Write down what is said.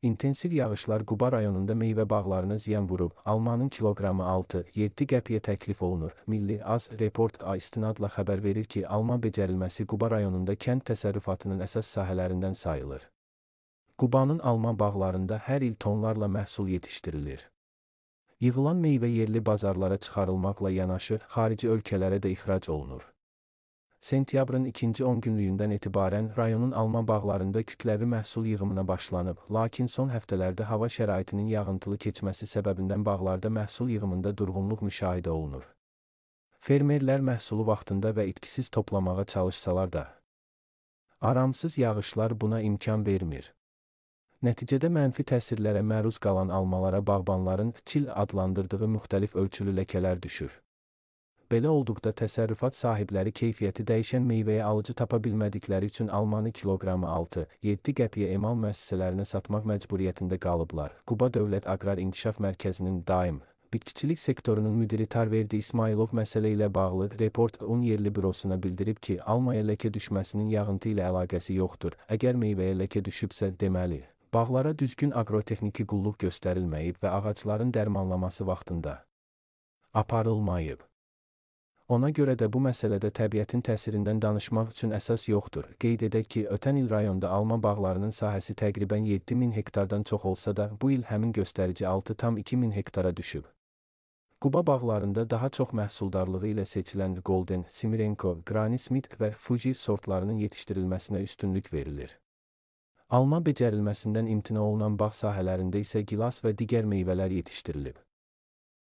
İntensiv yağışlar Quba rayonunda meyvə bağlarına ziyan vurub, almanın kiloqramı 6-7 qəpiyə təklif olunur. Milli Az Report istinadla xəbər verir ki, alma becərilməsi Quba rayonunda kənd təsərrüfatının əsas sahələrindən sayılır. Qubanın alma bağlarında hər il tonlarla məhsul yetişdirilir. Yığılan meyvə yerli bazarlara çıxarılmaqla yanaşı, xarici ölkələrə də ixrac olunur. Sentyabrın ikinci 10 günlüyündən etibarən rayonun alma bağlarında kütləvi məhsul yığımına başlanıb, lakin son həftələrdə hava şəraitinin yağıntılı keçməsi səbəbindən bağlarda məhsul yığımında durğunluq müşahidə olunur. Fermerlər məhsulu vaxtında və itkisiz toplamağa çalışsalar da, aramsız yağışlar buna imkan vermir. Nəticədə mənfi təsirlərə məruz qalan almalara bağbanların çil adlandırdığı müxtəlif ölçülü ləkələr düşür. Belə olduqda təsərrüfat sahibləri keyfiyyəti dəyişən meyvəyə alıcı tapa bilmədikləri üçün almanı kiloqramı 6-7 qəpiyə emal müəssisələrinə satmaq məcburiyyətində qalıblar. Quba Dövlət Aqrar İnkişaf Mərkəzinin daim bitkiçilik sektorunun müdiri Tarverdi İsmailov məsələ ilə bağlı Report Un yerli bürosuna bildirib ki, almaya ləkə düşməsinin yağıntı ilə əlaqəsi yoxdur. Əgər meyvəyə ləkə düşübsə, deməli, bağlara düzgün aqrotexniki qulluq göstərilməyib və ağacların dərmanlaması vaxtında aparılmayıb. Ona görə də bu məsələdə təbiətin təsirindən danışmaq üçün əsas yoxdur. Qeyd edək ki, ötən il rayonda alma bağlarının sahəsi təqribən 7000 hektardan çox olsa da, bu il həmin göstərici 6,2 hektara düşüb. Quba bağlarında daha çox məhsuldarlığı ilə seçilən Golden, Simirenko, Granny Smith və Fuji sortlarının yetişdirilməsinə üstünlük verilir. Alma becərilməsindən imtina olunan bağ sahələrində isə gilas və digər meyvələr yetişdirilib.